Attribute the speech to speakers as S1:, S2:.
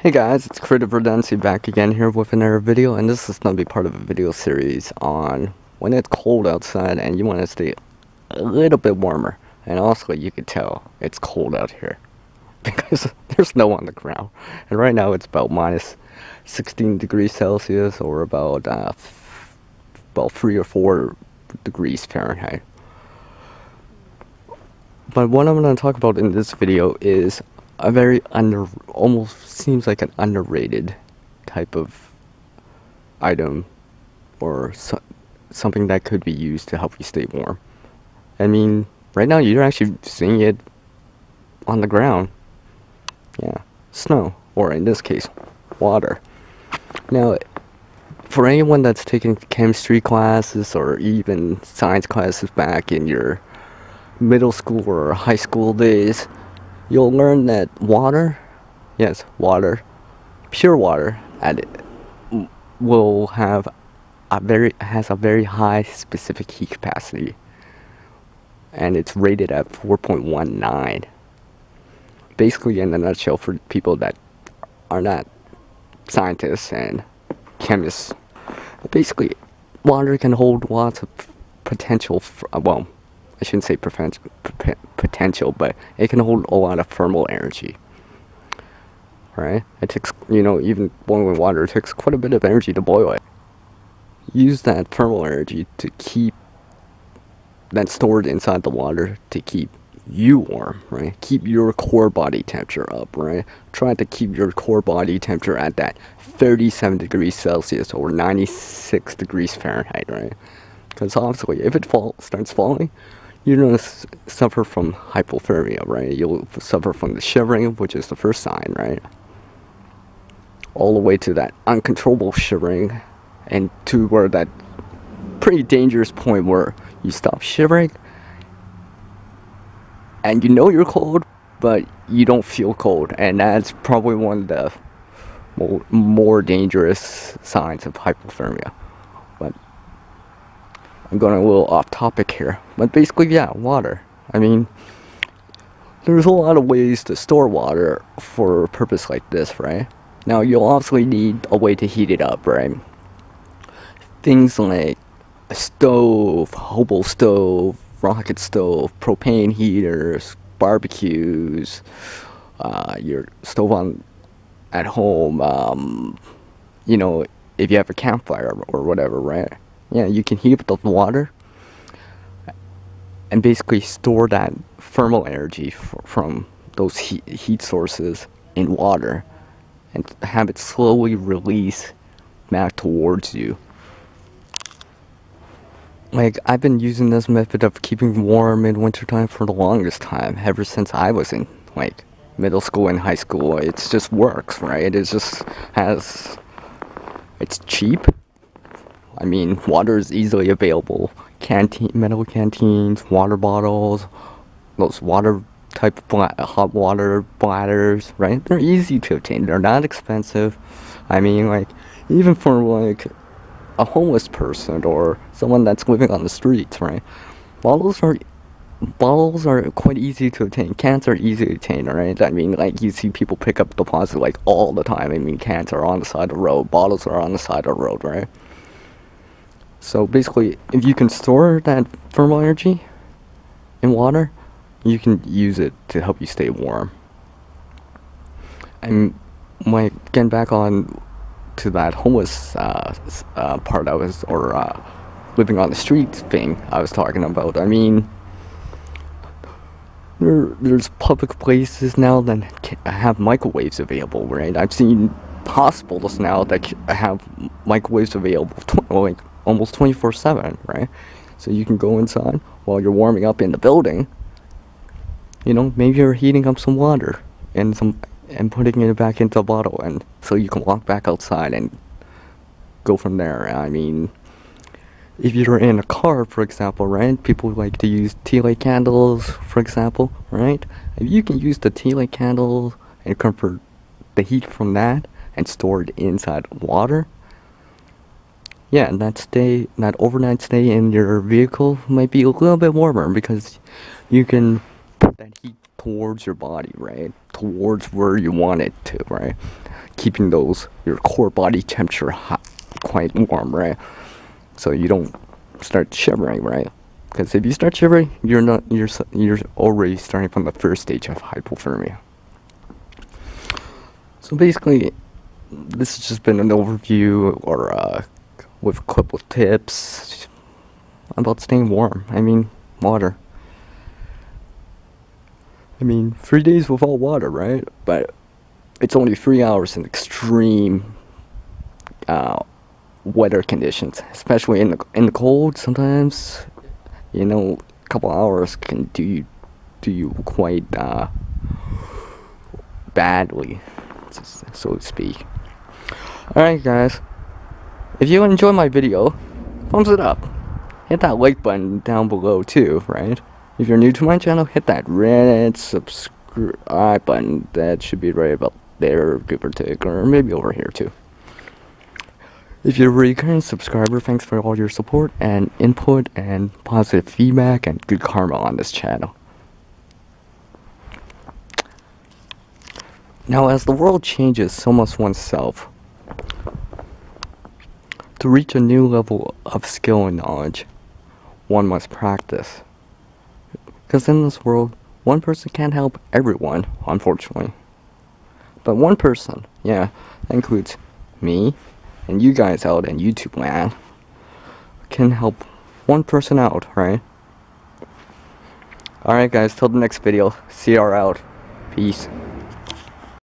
S1: Hey guys, it's Creative Redundancy back again here with another video, and this is going to be part of a video series on when it's cold outside and you want to stay a little bit warmer. And also you can tell it's cold out here because there's snow on the ground. And right now it's about minus 16 degrees Celsius or about 3 or 4 degrees Fahrenheit. But what I'm going to talk about in this video is a very almost seems like an underrated type of item or something that could be used to help you stay warm. I mean, right now you're actually seeing it on the ground. Yeah, snow, or in this case, water. Now, for anyone that's taken chemistry classes or even science classes back in your middle school or high school days, you'll learn that water, yes, water, pure water, will have has a very high specific heat capacity, and it's rated at 4.19. Basically, in a nutshell, for people that are not scientists and chemists, basically, water can hold lots of potential. Well, I shouldn't say potential, but it can hold a lot of thermal energy. Right? It takes, even boiling water, it takes quite a bit of energy to boil it. Use that thermal energy to keep that stored inside the water to keep you warm, right? Keep your core body temperature up, right? Try to keep your core body temperature at that 37 degrees Celsius or 96 degrees Fahrenheit, right? Because obviously, if it starts falling, you're going to suffer from hypothermia, right? You'll suffer from the shivering, which is the first sign, right? All the way to that uncontrollable shivering, and to where that pretty dangerous point where you stop shivering, and you know you're cold, but you don't feel cold, and that's probably one of the more dangerous signs of hypothermia. But I'm going a little off topic here, but basically, yeah, water. I mean, there's a lot of ways to store water for a purpose like this, right? Now, you'll obviously need a way to heat it up, right? Things like a stove, hobo stove, rocket stove, propane heaters, barbecues, your stove at home, if you have a campfire or whatever, right? Yeah, you can heat up the water and basically store that thermal energy from those heat sources in water and have it slowly release back towards you. Like, I've been using this method of keeping warm in wintertime for the longest time, ever since I was in, middle school and high school. It just works, right? It's cheap. I mean, water is easily available. Metal canteens, water bottles, those water type hot water bladders, right? They're easy to obtain. They're not expensive. I mean, even for a homeless person or someone that's living on the streets, right? Bottles are quite easy to obtain. Cans are easy to obtain, right? I mean, you see people pick up deposit all the time. I mean, cans are on the side of the road, bottles are on the side of the road, right? So basically, if you can store that thermal energy in water, you can use it to help you stay warm. And getting back on to that homeless part living on the streets thing I was talking about. I mean, there's public places now that have microwaves available, right? I've seen hospitals now that have microwaves available almost 24/7, right? So you can go inside while you're warming up in the building. Maybe you're heating up some water and putting it back into a bottle, and so you can walk back outside and go from there. I mean, if you're in a car, for example, right? People like to use tea light candles, for example, right? If you can use the tea light candles and convert the heat from that and store it inside water, yeah, that overnight stay in your vehicle might be a little bit warmer because you can put that heat towards your body, right? Towards where you want it to, right? Keeping your core body temperature hot, quite warm, right? So you don't start shivering, right? Because if you start shivering, you're already starting from the first stage of hypothermia. So basically, this has just been an overview or with a couple of tips about staying warm. I mean, water. 3 days without water, right? But it's only 3 hours in extreme weather conditions, especially in the cold. Sometimes, a couple hours can do you quite badly, so to speak. Alright, guys. If you enjoy my video, thumbs it up. Hit that like button down below too, right? If you're new to my channel, hit that red subscribe button. That should be right about there, give or take, or maybe over here too. If you're a recurring subscriber, thanks for all your support and input and positive feedback and good karma on this channel. Now, as the world changes, so must oneself. To reach a new level of skill and knowledge, one must practice. Because in this world, one person can't help everyone, unfortunately. But one person, yeah, that includes me and you guys out in YouTube land, can help one person out, right? Alright guys, till the next video, see you out. Peace.